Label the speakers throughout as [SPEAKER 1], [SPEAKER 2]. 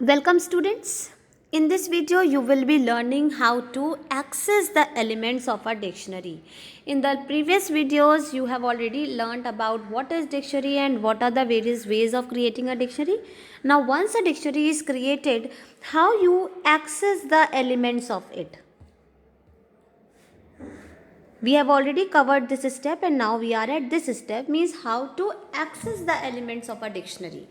[SPEAKER 1] Welcome students. In this video you will be learning how to access the elements of a dictionary. In the previous videos you have already learned about what is dictionary and what are the various ways of creating a dictionary. Now once a dictionary is created, how you access the elements of it. We have already covered this step and now we are at this step, means how to access the elements of a dictionary.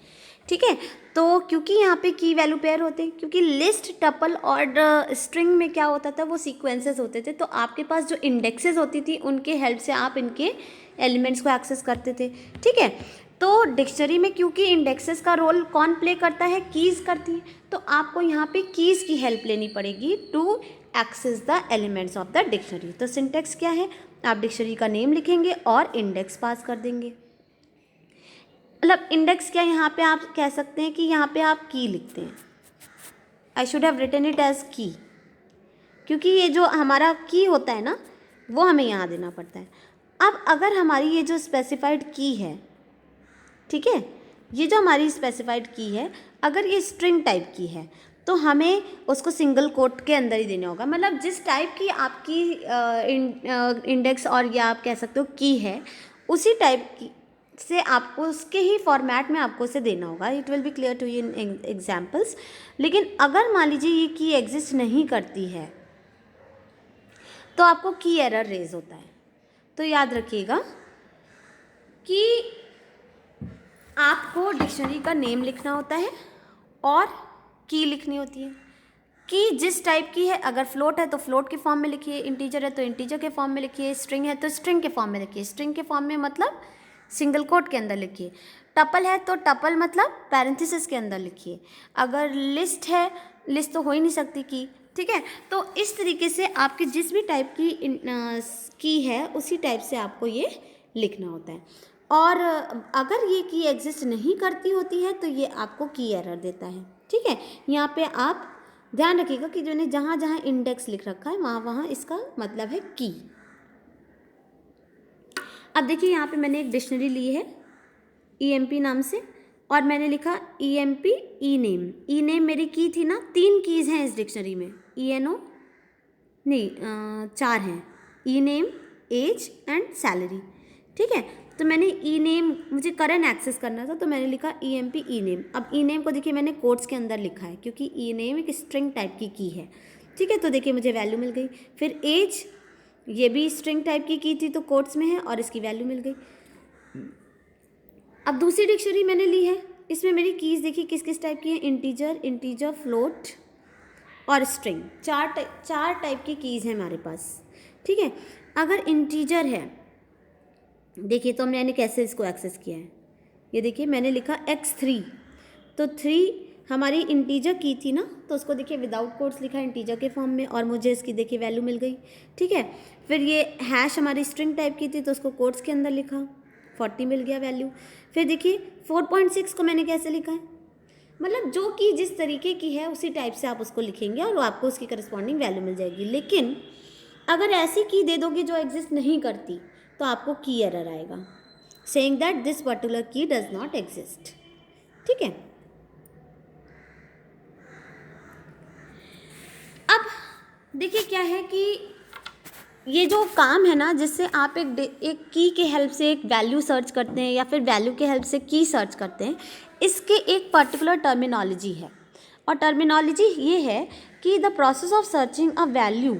[SPEAKER 1] ठीक है, तो क्योंकि यहाँ पे की value pair होते हैं, क्योंकि लिस्ट, टपल और स्ट्रिंग में क्या होता था, वो सीक्वेंसेस होते थे, तो आपके पास जो इंडेक्सेस होती थी उनके हेल्प से आप इनके एलिमेंट्स को एक्सेस करते थे. ठीक है, तो डिक्शनरी में क्योंकि इंडेक्सेस का रोल कौन प्ले करता है, कीज़ करती है, तो आपको यहाँ पे कीज़ की हेल्प लेनी पड़ेगी to access the elements of the dictionary. तो सिंटेक्स क्या है, आप डिक्शनरी का नेम लिखेंगे और इंडेक्स पास कर देंगे. मतलब इंडेक्स क्या, यहाँ पे आप कह सकते हैं कि यहाँ पे आप की लिखते हैं. I should have written it as key, क्योंकि ये जो हमारा की होता है ना, वो हमें यहाँ देना पड़ता है. अब अगर हमारी ये जो स्पेसिफाइड की है, ठीक है, ये जो हमारी स्पेसिफाइड की है, अगर ये स्ट्रिंग टाइप की है तो हमें उसको सिंगल कोट के अंदर ही देना होगा. मतलब जिस टाइप की आपकी इंडेक्स और या आप कह सकते हो की है, उसी टाइप की से आपको उसके ही फॉर्मेट में आपको उसे देना होगा. It will be clear to you in examples. लेकिन अगर मान लीजिए ये की एग्जिस्ट नहीं करती है तो आपको की एरर रेज होता है. तो याद रखिएगा कि आपको डिक्शनरी का नेम लिखना होता है और की लिखनी होती है. की जिस टाइप की है, अगर फ्लोट है तो फ्लोट के फॉर्म में लिखिए, इंटीजर है तो इंटीजर के फॉर्म में लिखिए, स्ट्रिंग है तो स्ट्रिंग के फॉर्म में लिखिए. स्ट्रिंग के फॉर्म में मतलब सिंगल कोट के अंदर लिखिए. टपल है तो टपल मतलब पैरेंथेसिस के अंदर लिखिए. अगर लिस्ट है, लिस्ट तो हो ही नहीं सकती की. ठीक है, तो इस तरीके से आपके जिस भी टाइप की है उसी टाइप से आपको ये लिखना होता है. और अगर ये की एग्जिस्ट नहीं करती होती है तो ये आपको की एरर देता है. ठीक है, यहाँ पे आप ध्यान रखिएगा कि जो ने जहाँ जहाँ इंडेक्स लिख रखा है वहाँ वहाँ इसका मतलब है की. अब देखिए यहाँ पे मैंने एक डिक्शनरी ली है EMP नाम से, और मैंने लिखा EMP ई नेम. ई नेम मेरी की थी ना, 3 कीज़ हैं इस डिक्शनरी में. ENO नहीं, 4 हैं. ई नेम, एज एंड सैलरी. ठीक है, तो मैंने ई नेम, मुझे करंट एक्सेस करना था तो मैंने लिखा EMP ई नेम. अब ई नेम को देखिए मैंने कोट्स के अंदर लिखा है क्योंकि ई नेम एक स्ट्रिंग टाइप की है. ठीक है, तो देखिए मुझे वैल्यू मिल गई. फिर एज, ये भी स्ट्रिंग टाइप की थी तो कोट्स में है और इसकी वैल्यू मिल गई. अब दूसरी डिक्शनरी मैंने ली है, इसमें मेरी कीज़ देखिए किस किस टाइप की है, इंटीजर, फ्लोट और स्ट्रिंग. चार टाइप की कीज़ हैं हमारे पास. ठीक है, अगर इंटीजर है, देखिए तो मैंने कैसे इसको एक्सेस किया है. ये देखिए मैंने लिखा x3, तो 3 हमारी इंटीजर की थी ना, तो उसको देखिए विदाउट कोट्स लिखा इंटीजर के फॉर्म में और मुझे इसकी देखिए वैल्यू मिल गई. ठीक है, फिर ये हैश हमारी स्ट्रिंग टाइप की थी तो उसको कोट्स के अंदर लिखा, 40 मिल गया वैल्यू. फिर देखिए 4.6 को मैंने कैसे लिखा है, मतलब जो कि जिस तरीके की है उसी टाइप से आप उसको लिखेंगे और आपको उसकी करस्पॉन्डिंग वैल्यू मिल जाएगी. लेकिन अगर ऐसी की दे दोगे जो एग्जिस्ट नहीं करती तो आपको की एरर आएगा, सेइंग दैट दिस पर्टिकुलर की डज नॉट एग्जिस्ट. ठीक है, अब देखिए क्या है कि ये जो काम है ना, जिससे आप एक की के हेल्प से एक वैल्यू सर्च करते हैं या फिर वैल्यू के हेल्प से की सर्च करते हैं, इसके एक पर्टिकुलर टर्मिनोलॉजी है. और टर्मिनोलॉजी ये है कि the process of searching a value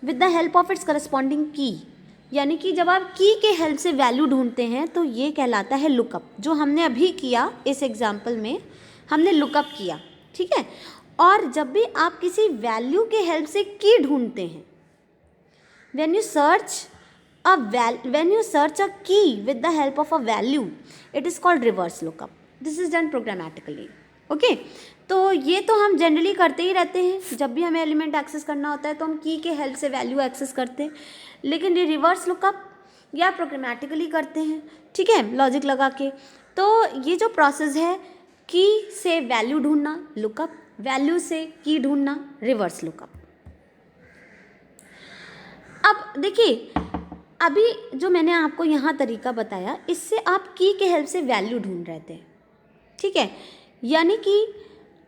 [SPEAKER 1] with the help of its corresponding की. यानी कि जब आप की के हेल्प से वैल्यू ढूंढते हैं तो ये कहलाता है लुकअप. जो हमने अभी किया इस एग्जाम्पल में, हमने लुकअप किया. ठीक है, और जब भी आप किसी वैल्यू के हेल्प से की ढूंढते हैं, when you search a key with the help of a value, it is called reverse lookup. This is done programmatically. Okay, तो ये तो हम जनरली करते ही रहते हैं. जब भी हमें एलिमेंट एक्सेस करना होता है तो हम की के हेल्प से वैल्यू एक्सेस करते हैं. लेकिन ये रिवर्स लुकअप या प्रोग्रामेटिकली करते हैं. ठीक है, लॉजिक लगा के. तो ये जो प्रोसेस है, की से वैल्यू ढूंढना लुकअप, वैल्यू से की ढूंढना रिवर्स लुकअप. अब देखिए, अभी जो मैंने आपको यहाँ तरीका बताया, इससे आप की के हेल्प से वैल्यू ढूंढ रहे थे. ठीक है, यानी कि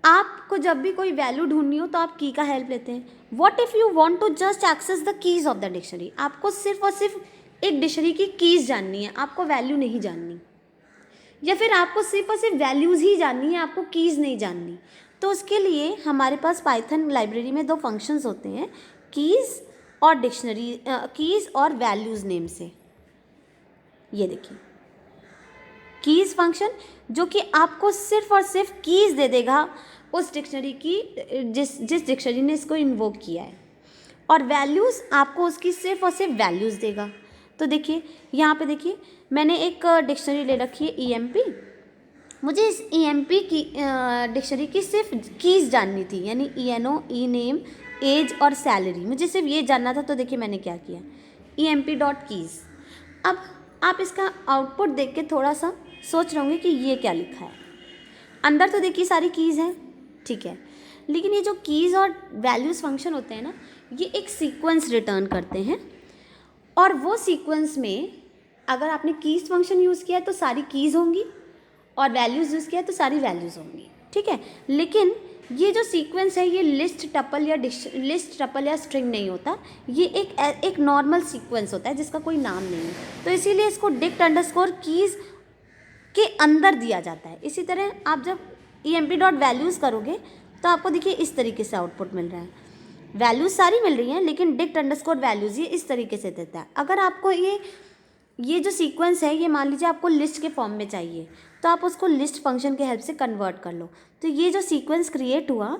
[SPEAKER 1] आपको जब भी कोई वैल्यू ढूंढनी हो तो आप की का हेल्प लेते हैं. What if you want to just access the keys of the dictionary. आपको सिर्फ और सिर्फ एक डिक्शनरी की कीज जाननी है, आपको वैल्यू नहीं जाननी, या फिर आपको सिर्फ और सिर्फ वैल्यूज़ ही जाननी है, आपको कीज़ नहीं जाननी. तो उसके लिए हमारे पास पाइथन लाइब्रेरी में दो फंक्शंस होते हैं, कीज़ और डिक्शनरी, कीज़ और वैल्यूज़ नेम से. ये देखिए कीज़ फंक्शन जो कि आपको सिर्फ और सिर्फ कीज़ दे देगा उस डिक्शनरी की जिस डिक्शनरी ने इसको इन्वोक किया है, और वैल्यूज़ आपको उसकी सिर्फ और सिर्फ वैल्यूज़ देगा. तो देखिए यहाँ पे देखिए मैंने एक डिक्शनरी ले रखी है EMP. मुझे इस EMP की डिक्शनरी की सिर्फ कीज़ जाननी थी, यानी ENO, ई नेम, एज और सैलरी. मुझे सिर्फ ये जानना था. तो देखिए मैंने क्या किया, EMP.keys. अब आप इसका आउटपुट देख के थोड़ा सा सोच रहे होंगे कि ये क्या लिखा है. अंदर तो देखिए सारी कीज़ हैं, ठीक है, लेकिन ये जो कीज़ और वैल्यूज़ फंक्शन होते हैं ना, ये एक सीक्वेंस रिटर्न करते हैं. और वो सीक्वेंस में अगर आपने कीज़ फंक्शन यूज़ किया है तो सारी कीज़ होंगी, और वैल्यूज़ यूज़ किया है तो सारी वैल्यूज़ होंगी, ठीक है. लेकिन ये जो सीक्वेंस है ये लिस्ट टपल या स्ट्रिंग नहीं होता, ये एक नॉर्मल सीक्वेंस होता है जिसका कोई नाम नहीं है. तो इसीलिए इसको डिक्ट अंडरस्कोर कीज़ के अंदर दिया जाता है. इसी तरह आप जब EMP.values करोगे तो आपको देखिए इस तरीके से आउटपुट मिल रहा है. वैल्यूज़ सारी मिल रही हैं, लेकिन डिक्ट अंडरस्कोर वैल्यूज़ ये इस तरीके से देता है. अगर आपको ये जो सीक्वेंस है ये मान लीजिए आपको लिस्ट के फॉर्म में चाहिए, तो आप उसको लिस्ट फंक्शन के हेल्प से कन्वर्ट कर लो. तो ये जो सीक्वेंस क्रिएट हुआ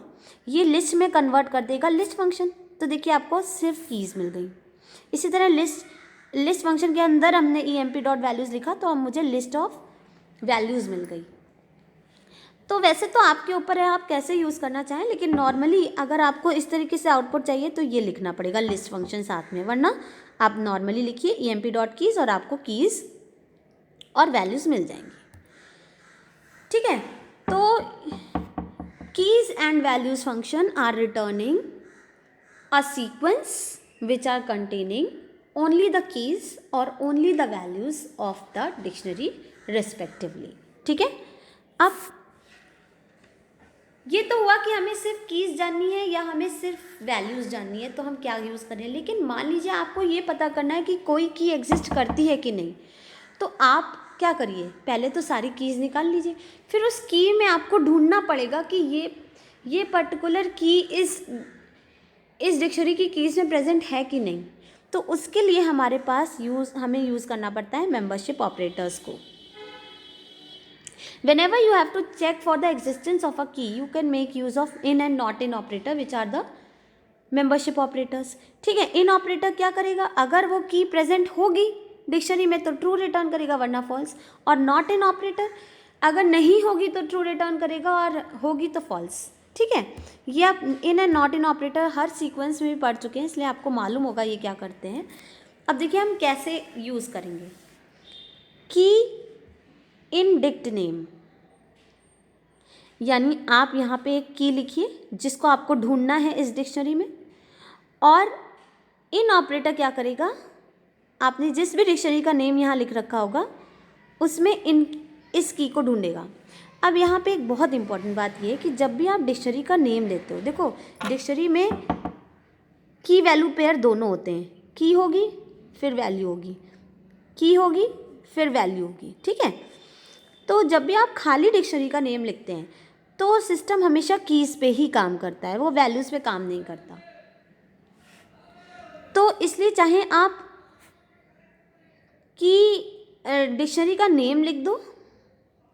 [SPEAKER 1] ये लिस्ट में कन्वर्ट कर देगा लिस्ट फंक्शन. तो देखिए आपको सिर्फ कीज़ मिल गई. इसी तरह लिस्ट फंक्शन के अंदर हमने EMP.values लिखा तो अब मुझे लिस्ट ऑफ वैल्यूज़ मिल गई. तो वैसे तो आपके ऊपर है आप कैसे यूज़ करना चाहें, लेकिन नॉर्मली अगर आपको इस तरीके से आउटपुट चाहिए तो ये लिखना पड़ेगा लिस्ट फंक्शन साथ में, वरना आप नॉर्मली लिखिए EMP.keys और आपको कीज़ और वैल्यूज़ मिल जाएंगी, ठीक है. तो keys and values function are returning a sequence which are containing only the keys or only the values of the dictionary respectively, ठीक है. अब ये तो हुआ कि हमें सिर्फ कीज़ जाननी है या हमें सिर्फ वैल्यूज़ जाननी है, तो हम क्या यूज़ करें. लेकिन मान लीजिए आपको ये पता करना है कि कोई की एग्जिस्ट करती है कि नहीं, तो आप क्या करिए, पहले तो सारी कीज़ निकाल लीजिए, फिर उस की में आपको ढूंढना पड़ेगा कि ये पर्टिकुलर की इस डिक्शनरी की कीज़ में प्रेजेंट है कि नहीं. तो उसके लिए हमारे पास हमें यूज़ करना पड़ता है मेंबरशिप ऑपरेटर्स को. Whenever you have to check for the existence of a key, you can make use of in and not in operator, which are the membership operators. ठीक है, इन ऑपरेटर क्या करेगा, अगर वो की प्रेजेंट होगी डिक्शनरी में तो ट्रू रिटर्न करेगा वरना फॉल्स, और नॉट इन ऑपरेटर अगर नहीं होगी तो ट्रू रिटर्न करेगा और होगी तो फॉल्स. ठीक है, ये आप in and not in operator her sequence में भी पढ़ चुके हैं, इसलिए आपको मालूम होगा ये क्या करते हैं. अब देखिए हम कैसे यूज़ करेंगे. की इन डिक्ट नेम, यानी आप यहाँ पे एक की लिखिए जिसको आपको ढूंढना है इस डिक्शनरी में, और इन ऑपरेटर क्या करेगा, आपने जिस भी डिक्शनरी का नेम यहाँ लिख रखा होगा उसमें इस की को ढूंढेगा. अब यहाँ पे एक बहुत इंपॉर्टेंट बात ये है कि जब भी आप डिक्शनरी का नेम लेते हो, देखो डिक्शनरी में की वैल्यू पेयर दोनों होते हैं, की होगी फिर वैल्यू होगी, की होगी फिर वैल्यू होगी. ठीक है, तो जब भी आप खाली डिक्शनरी का नेम लिखते हैं तो सिस्टम हमेशा कीज़ पे ही काम करता है, वो वैल्यूज़ पे काम नहीं करता. तो इसलिए चाहे आप की डिक्शनरी का नेम लिख दो,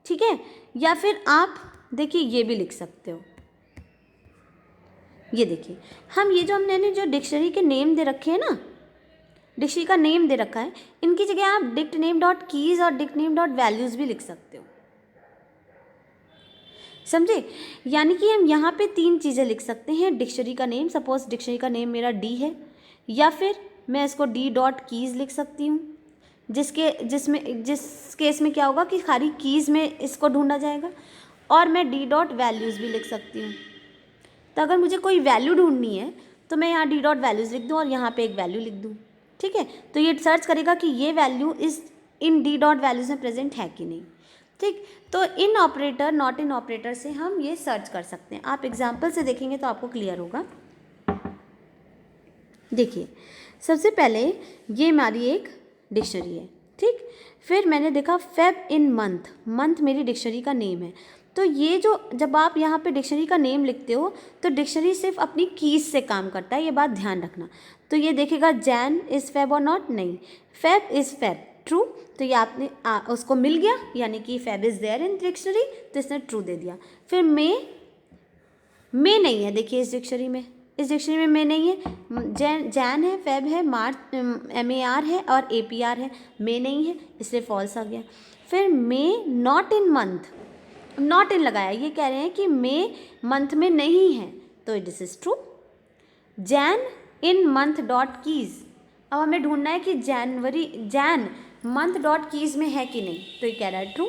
[SPEAKER 1] ठीक है, या फिर आप देखिए ये भी लिख सकते हो. ये देखिए हमने जो डिक्शनरी के नेम दे रखे हैं ना, डिक्शनरी का नेम दे रखा है, इनकी जगह आप डिक्ट नेम डॉट कीज़ और डिक्ट नेम डॉट वैल्यूज़ भी लिख सकते हो. समझे, यानी कि हम यहाँ पे 3 चीज़ें लिख सकते हैं. डिक्शनरी का नेम, सपोज डिक्शनरी का नेम मेरा डी है, या फिर मैं इसको डी डॉट कीज़ लिख सकती हूँ, जिस केस में क्या होगा कि खाली कीज़ में इसको ढूंढा जाएगा. और मैं डी डॉट वैल्यूज़ भी लिख सकती हूँ. तो अगर मुझे कोई वैल्यू ढूंढनी है तो मैं यहाँ डी डॉट वैल्यूज़ लिख दूँ और यहाँ पे एक वैल्यू लिख दूँ. ठीक है, तो ये सर्च करेगा कि ये वैल्यू इस इन डी डॉट वैल्यूज़ में प्रेजेंट है कि नहीं. ठीक, तो इन ऑपरेटर, नॉट इन ऑपरेटर से हम ये सर्च कर सकते हैं। आप एग्जाम्पल से देखेंगे तो आपको क्लियर होगा। देखिए, सबसे पहले ये हमारी एक डिक्शनरी है, ठीक। फिर मैंने देखा फेब इन मंथ, मंथ मेरी डिक्शनरी का नेम है। तो ये जो जब आप यहाँ पे डिक्शनरी का नेम लिखते हो तो डिक्शनरी सिर्फ अपनी कीज से काम करता है, ये बात ध्यान रखना। तो ये देखेगा जैन इज़ फेब और नॉट, नहीं, फेब इज़ फेब, ट्रू। तो ये आपने उसको मिल गया, यानी कि Feb is there in dictionary, तो इसने ट्रू दे दिया। फिर मे नहीं है, देखिए इस डिक्शनरी में, इस डिक्शनरी में नहीं है। जैन है, फेब है, मार्च MAR है और APR है, मे नहीं है, इसलिए फॉल्स आ गया। फिर may not in month, not in लगाया, ये कह रहे हैं कि मे मंथ में नहीं है, तो this is true. Jain in month dot keys, अब हमें ढूंढना है कि जैन मंथ डॉट कीज में है कि नहीं, तो ये कह रहा है ट्रू।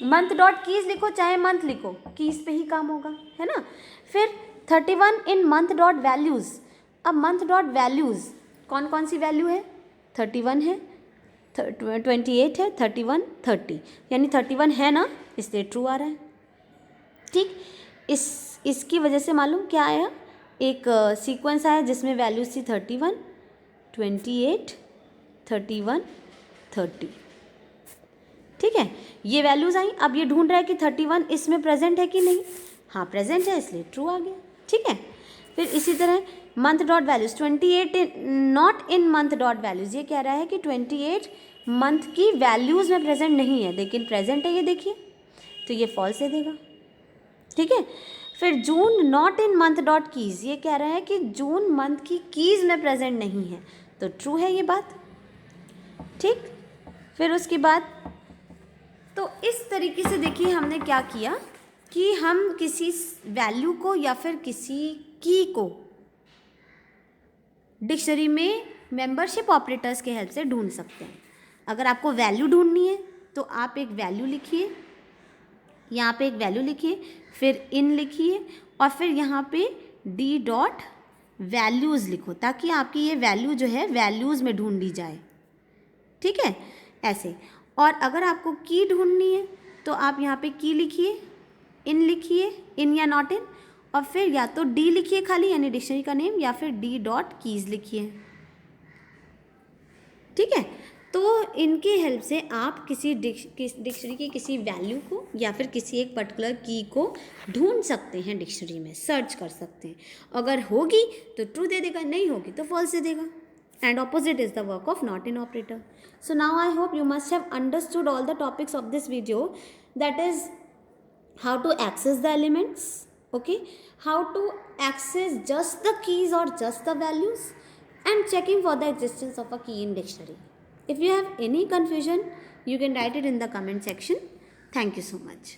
[SPEAKER 1] मंथ डॉट कीज लिखो चाहे मंथ लिखो, कीज पे ही काम होगा, है ना। फिर 31 इन मंथ डॉट वैल्यूज़, अब मंथ डॉट वैल्यूज़ कौन कौन सी वैल्यू है, 31 है, 28 है, 31, 30, यानी 31 है ना, इसलिए ट्रू आ रहा है, ठीक। इसकी वजह से मालूम क्या आया, एक सीक्वेंस आया जिसमें वैल्यूज थी 31, 28, 31, 30, ठीक है, ये वैल्यूज़ आई। अब ये ढूंढ रहा है कि 31 इसमें प्रेजेंट है कि नहीं, हाँ प्रेजेंट है, इसलिए ट्रू आ गया, ठीक है। फिर इसी तरह month dot values 28 not in month dot values, ये कह रहा है कि 28 मंथ की वैल्यूज़ में प्रेजेंट नहीं है, लेकिन प्रेजेंट है, ये देखिए, तो ये फॉल्स दे देगा, ठीक है। फिर June not in month dot keys, ये कह रहा है कि जून मंथ की कीज़ में प्रेजेंट नहीं है, तो ट्रू है ये बात, ठीक। फिर उसके बाद तो इस तरीके से देखिए हमने क्या किया कि हम किसी वैल्यू को या फिर किसी की को डिक्शनरी में मेंबरशिप ऑपरेटर्स के हेल्प से ढूंढ सकते हैं। अगर आपको वैल्यू ढूंढनी है तो आप एक वैल्यू लिखिए, यहाँ पे एक वैल्यू लिखिए, फिर इन लिखिए और फिर यहाँ पे डी डॉट वैल्यूज़ लिखो, ताकि आपकी ये वैल्यू जो है वैल्यूज़ में ढूंढ ली जाए, ठीक है, ऐसे। और अगर आपको की ढूंढनी है तो आप यहाँ पे की लिखिए, इन लिखिए, इन या नॉट इन, और फिर या तो डी लिखिए खाली, यानी डिक्शनरी का नेम, या फिर डी डॉट कीज़ लिखिए, ठीक है। तो इनके हेल्प से आप किसी डिक्शनरी की किसी वैल्यू को या फिर किसी एक पर्टिकुलर की को ढूंढ सकते हैं, डिक्शनरी में सर्च कर सकते हैं। अगर होगी तो ट्रू दे देगा, नहीं होगी तो फॉल्स दे देगा, and opposite is the work of not in operator. So now I hope you must have understood all the topics of this video, that is how to access the elements, okay, how to access just the keys or just the values, and checking for the existence of a key in dictionary. If you have any confusion, you can write it in the comment section. Thank you so much.